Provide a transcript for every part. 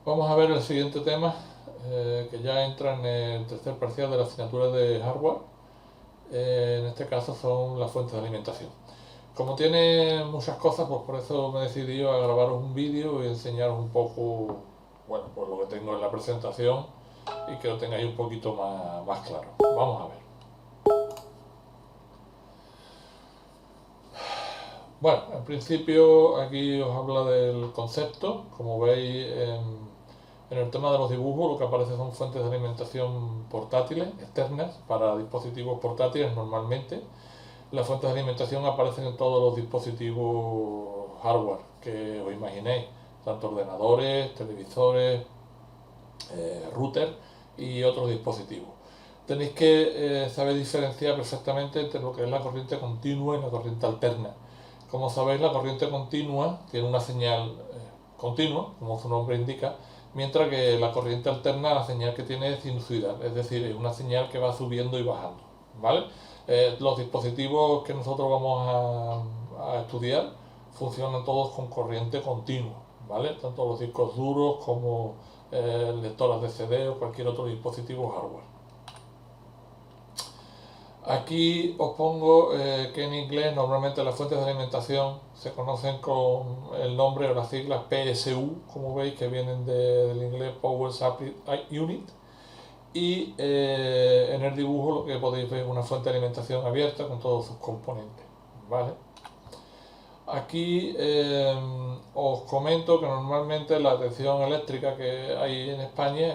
Vamos a ver el siguiente tema, que ya entra en el tercer parcial de la asignatura de hardware. En este caso son las fuentes de alimentación. Como tiene muchas cosas, pues por eso me he decidido a grabaros un vídeo y enseñaros un poco, bueno, pues lo que tengo en la presentación y que lo tengáis un poquito más claro. Vamos a ver. Bueno, en principio aquí os habla del concepto. Como veis en el tema de los dibujos, lo que aparece son fuentes de alimentación portátiles, externas, para dispositivos portátiles normalmente. Las fuentes de alimentación aparecen en todos los dispositivos hardware que os imaginéis, tanto ordenadores, televisores, router y otros dispositivos. Tenéis que saber diferenciar perfectamente entre lo que es la corriente continua y la corriente alterna. Como sabéis, la corriente continua tiene una señal continua, como su nombre indica, mientras que la corriente alterna, la señal que tiene es sinusoidal, es decir, es una señal que va subiendo y bajando, ¿vale? Los dispositivos que nosotros vamos a estudiar funcionan todos con corriente continua, ¿vale? Tanto los discos duros como lectoras de CD o cualquier otro dispositivo hardware. Aquí os pongo que en inglés normalmente las fuentes de alimentación se conocen con el nombre o las siglas PSU, como veis que vienen del inglés Power Supply Unit, y en el dibujo lo que podéis ver es una fuente de alimentación abierta con todos sus componentes, ¿vale? Aquí os comento que normalmente la tensión eléctrica que hay en España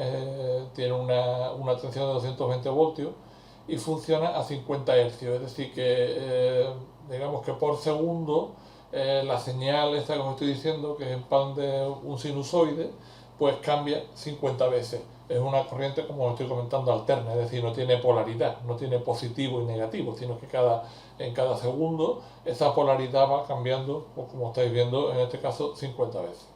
tiene una tensión de 220 voltios y funciona a 50 Hz, es decir que digamos que por segundo la señal esta que os estoy diciendo, que es en plan de un sinusoide, pues cambia 50 veces. Es una corriente, como os estoy comentando, alterna, es decir, no tiene polaridad, no tiene positivo y negativo, sino que en cada segundo esa polaridad va cambiando, pues como estáis viendo, en este caso 50 veces.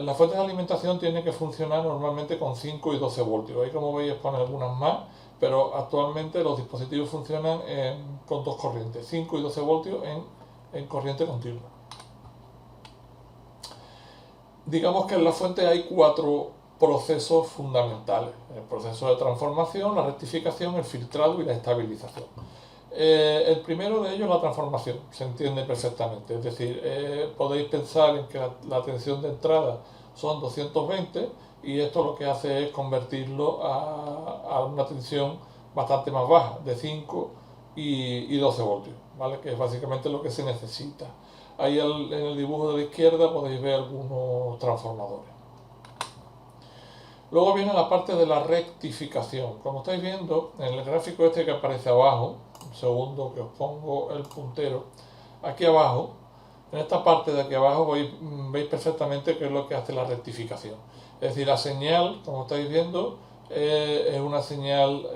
La fuente de alimentación tiene que funcionar normalmente con 5 y 12 voltios. Ahí, como veis, pone algunas más, pero actualmente los dispositivos funcionan con dos corrientes, 5 y 12 voltios en corriente continua. Digamos que en la fuente hay cuatro procesos fundamentales: el proceso de transformación, la rectificación, el filtrado y la estabilización. El primero de ellos es la transformación, se entiende perfectamente, es decir, podéis pensar en que la tensión de entrada son 220 y esto lo que hace es convertirlo a una tensión bastante más baja, de 5 y 12 voltios, ¿vale? Que es básicamente lo que se necesita. Ahí en el dibujo de la izquierda podéis ver algunos transformadores. Luego viene la parte de la rectificación. Como estáis viendo en el gráfico este que aparece abajo, un segundo que os pongo el puntero, aquí abajo, en esta parte de aquí abajo veis perfectamente qué es lo que hace la rectificación. Es decir, la señal, como estáis viendo, es una señal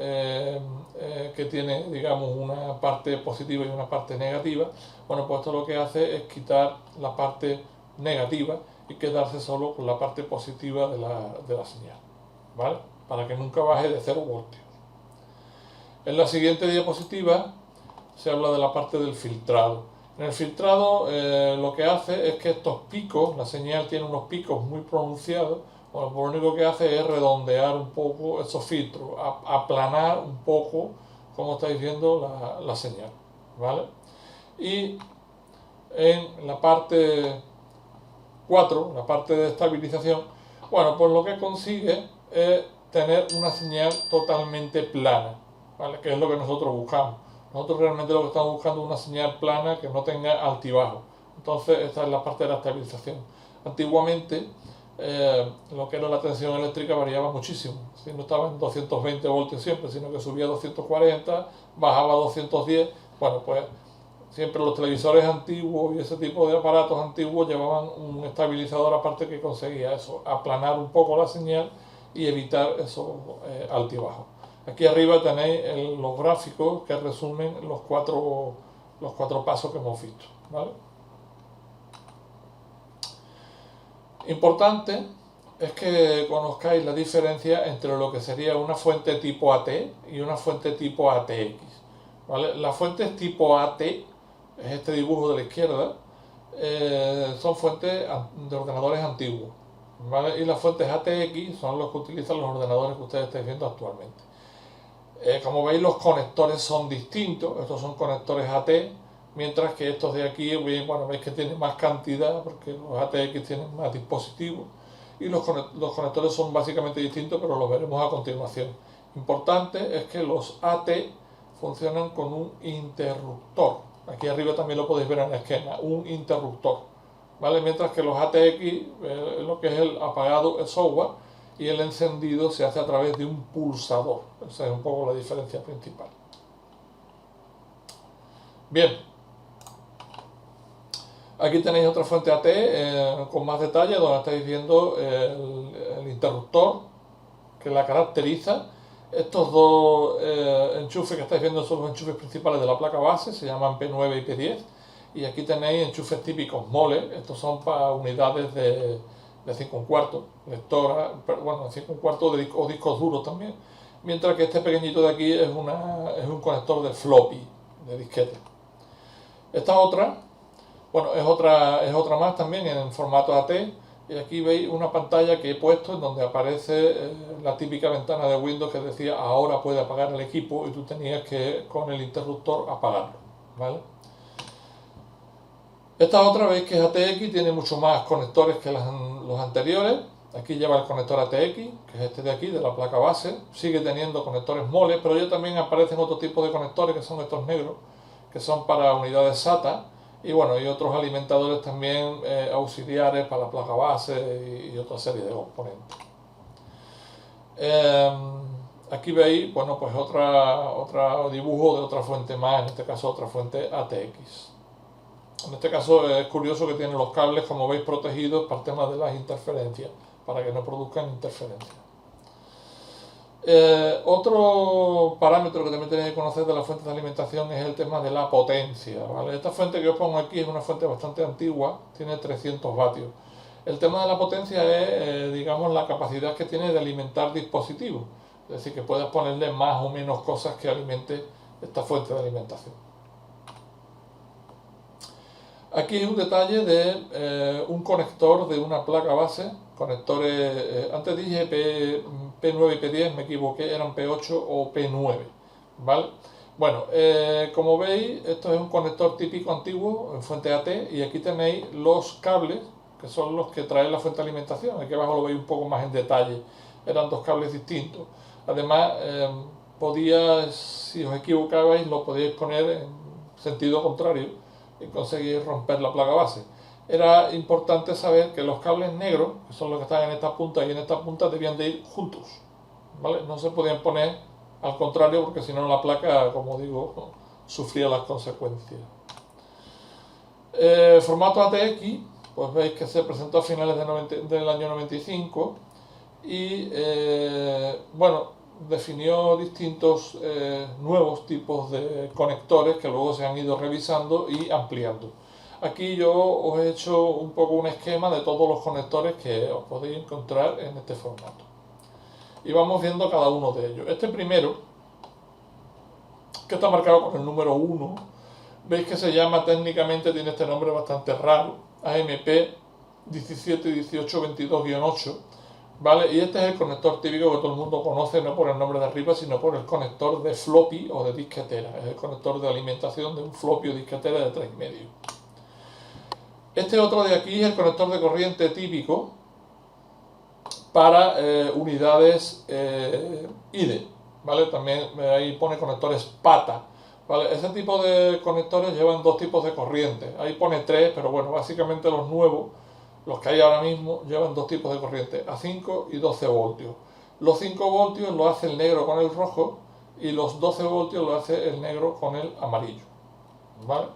que tiene, digamos, una parte positiva y una parte negativa. Bueno, pues esto lo que hace es quitar la parte negativa y quedarse solo con la parte positiva de la señal, ¿vale? Para que nunca baje de 0 voltios. En la siguiente diapositiva se habla de la parte del filtrado. En el filtrado lo que hace es que estos picos, la señal tiene unos picos muy pronunciados, bueno, pues lo único que hace es redondear un poco esos filtros, aplanar un poco, como estáis viendo, la señal, ¿vale? Y en la parte 4, la parte de estabilización, bueno, pues lo que consigue es tener una señal totalmente plana, ¿vale? Que es lo que nosotros buscamos. Nosotros realmente lo que estamos buscando es una señal plana que no tenga altibajo. Entonces, esta es la parte de la estabilización. Antiguamente, lo que era la tensión eléctrica variaba muchísimo. Si no estaba en 220 voltios siempre, sino que subía a 240, bajaba a 210. Bueno, pues siempre los televisores antiguos y ese tipo de aparatos antiguos llevaban un estabilizador aparte que conseguía eso, aplanar un poco la señal y evitar esos altibajos. Aquí arriba tenéis los gráficos que resumen los cuatro pasos que hemos visto, ¿vale? Importante es que conozcáis la diferencia entre lo que sería una fuente tipo AT y una fuente tipo ATX, ¿vale? Las fuentes tipo AT, es este dibujo de la izquierda, son fuentes de ordenadores antiguos. ¿vale? Y las fuentes ATX son los que utilizan los ordenadores que ustedes estáis viendo actualmente. Como veis, los conectores son distintos. Estos son conectores AT, mientras que estos de aquí, bueno, veis que tienen más cantidad porque los ATX tienen más dispositivos y los conectores son básicamente distintos, pero los veremos a continuación. Importante es que los AT funcionan con un interruptor. Aquí arriba también lo podéis ver en el esquema, un interruptor, ¿vale? Mientras que los ATX, lo que es el apagado, el software, y el encendido se hace a través de un pulsador. Esa es un poco la diferencia principal. Bien, aquí tenéis otra fuente AT con más detalle, donde estáis viendo el interruptor que la caracteriza. Estos dos enchufes que estáis viendo son los enchufes principales de la placa base, se llaman P9 y P10. Y aquí tenéis enchufes típicos mole, estos son para unidades de 5 1/4, lectora, bueno, 5 1/4 o discos duros también. Mientras que este pequeñito de aquí es un conector de floppy, de disquete. Esta otra, bueno, es otra más también en formato AT. Y aquí veis una pantalla que he puesto en donde aparece la típica ventana de Windows que decía ahora puede apagar el equipo y tú tenías que con el interruptor apagarlo, ¿vale? Esta otra veis que es ATX, tiene mucho más conectores que los anteriores. Aquí lleva el conector ATX, que es este de aquí, de la placa base. Sigue teniendo conectores mole, pero ya también aparecen otro tipo de conectores que son estos negros, que son para unidades SATA. Y bueno, y otros alimentadores también auxiliares para la placa base y otra serie de componentes. Aquí veis, bueno, pues otro dibujo de otra fuente más, en este caso otra fuente ATX. En este caso es curioso que tiene los cables, como veis, protegidos para el tema de las interferencias, para que no produzcan interferencias. Otro parámetro que también tenéis que conocer de las fuentes de alimentación es el tema de la potencia, ¿vale? Esta fuente que os pongo aquí es una fuente bastante antigua, tiene 300 vatios. El tema de la potencia es, digamos, la capacidad que tiene de alimentar dispositivos, es decir, que puedas ponerle más o menos cosas que alimente esta fuente de alimentación. Aquí hay un detalle de un conector de una placa base, conectores, antes dije P9 y P10, me equivoqué, eran P8 o P9, ¿vale? Bueno, como veis, esto es un conector típico antiguo en fuente AT y aquí tenéis los cables, que son los que traen la fuente de alimentación. Aquí abajo lo veis un poco más en detalle, eran dos cables distintos. Además, si os equivocabais, lo podíais poner en sentido contrario y conseguir romper la placa base. Era importante saber que los cables negros, que son los que están en esta punta y en esta punta, debían de ir juntos, ¿vale? No se podían poner al contrario porque si no la placa, como digo, sufría las consecuencias. Formato ATX, pues veis que se presentó a finales del año 95 y bueno, definió distintos nuevos tipos de conectores que luego se han ido revisando y ampliando. Aquí yo os he hecho un poco un esquema de todos los conectores que os podéis encontrar en este formato. Y vamos viendo cada uno de ellos. Este primero, que está marcado con el número 1, veis que se llama técnicamente, tiene este nombre bastante raro, AMP 171822-8, ¿vale? Y este es el conector típico que todo el mundo conoce, no por el nombre de arriba, sino por el conector de floppy o de disquetera. Es el conector de alimentación de un floppy o disquetera de 3,5. Este otro de aquí es el conector de corriente típico para unidades IDE, ¿vale? También ahí pone conectores PATA, ¿vale? Ese tipo de conectores llevan dos tipos de corriente. Ahí pone 3, pero bueno, básicamente los nuevos, los que hay ahora mismo, llevan dos tipos de corriente, a 5 y 12 voltios. Los 5 voltios lo hace el negro con el rojo y los 12 voltios lo hace el negro con el amarillo, ¿vale?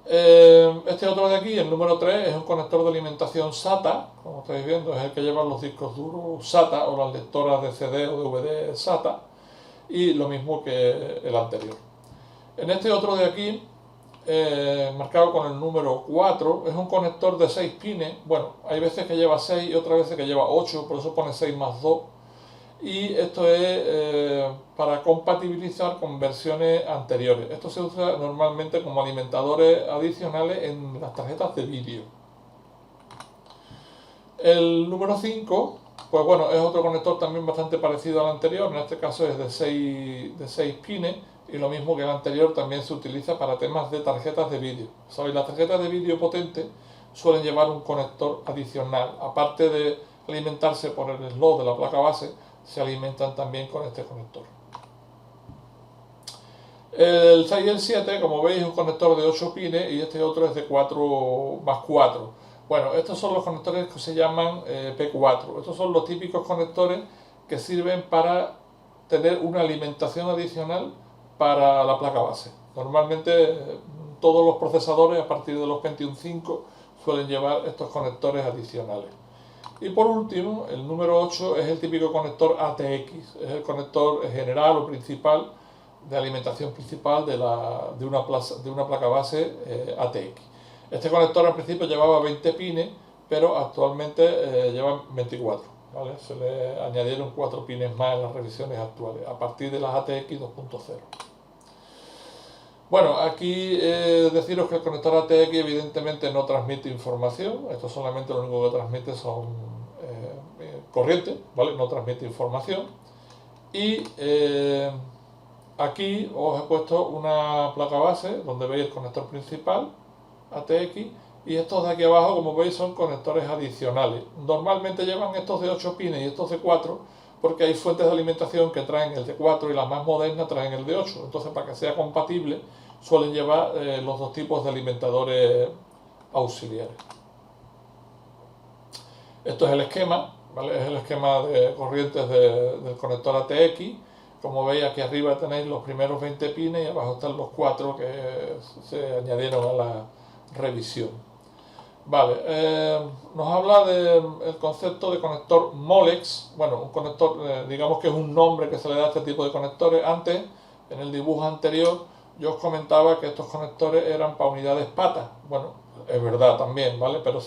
Este otro de aquí, el número 3, es un conector de alimentación SATA, como estáis viendo, es el que llevan los discos duros SATA o las lectoras de CD o DVD SATA, y lo mismo que el anterior. En este otro de aquí, marcado con el número 4, es un conector de 6 pines. Bueno, hay veces que lleva 6 y otras veces que lleva 8, por eso pone 6 más 2. Y esto es para compatibilizar con versiones anteriores. Esto se usa normalmente como alimentadores adicionales en las tarjetas de vídeo. El número 5, pues bueno, es otro conector también bastante parecido al anterior, en este caso es de 6 pines, y lo mismo que el anterior también se utiliza para temas de tarjetas de vídeo. ¿Sabéis? Las tarjetas de vídeo potentes suelen llevar un conector adicional, aparte de alimentarse por el slot de la placa base, se alimentan también con este conector. El 6 y el 7, como veis, es un conector de 8 pines y este otro es de 4 más 4. Bueno, estos son los conectores que se llaman P4. Estos son los típicos conectores que sirven para tener una alimentación adicional para la placa base. Normalmente todos los procesadores a partir de los Pentium 5 suelen llevar estos conectores adicionales. Y por último, el número 8 es el típico conector ATX, es el conector general o principal de alimentación principal de una placa base ATX. Este conector al principio llevaba 20 pines, pero actualmente lleva 24. ¿Vale? Se le añadieron 4 pines más en las revisiones actuales, a partir de las ATX 2.0. Bueno, aquí deciros que el conector ATX evidentemente no transmite información, esto solamente lo único que transmite son corriente, ¿vale? No transmite información. Y aquí os he puesto una placa base donde veis el conector principal ATX y estos de aquí abajo, como veis, son conectores adicionales. Normalmente llevan estos de 8 pines y estos de 4 porque hay fuentes de alimentación que traen el de 4 y las más modernas traen el de 8. Entonces, para que sea compatible, suelen llevar los dos tipos de alimentadores auxiliares. Esto es el esquema, ¿vale? Es el esquema de corrientes del conector ATX. Como veis, aquí arriba tenéis los primeros 20 pines y abajo están los 4 que se añadieron a la revisión. Vale, nos habla del concepto de conector Molex. Bueno, un conector, digamos que es un nombre que se le da a este tipo de conectores. Antes, en el dibujo anterior, yo os comentaba que estos conectores eran para unidades patas. Bueno, es verdad también, ¿vale? Pero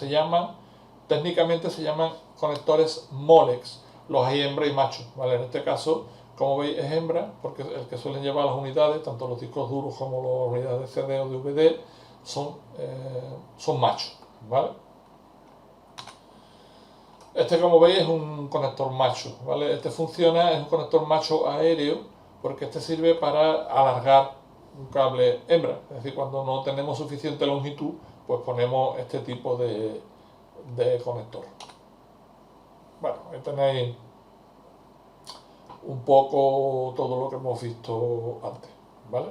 técnicamente se llaman conectores Molex. Los hay hembra y macho, ¿vale? En este caso, como veis, es hembra, porque el que suelen llevar las unidades, tanto los discos duros como las unidades de CD o DVD, son machos, ¿vale? Este, como veis, es un conector macho, ¿vale? Este funciona, es un conector macho aéreo, porque este sirve para alargar un cable hembra. Es decir, cuando no tenemos suficiente longitud, pues ponemos este tipo de conector. Bueno, ahí tenéis un poco todo lo que hemos visto antes, ¿vale?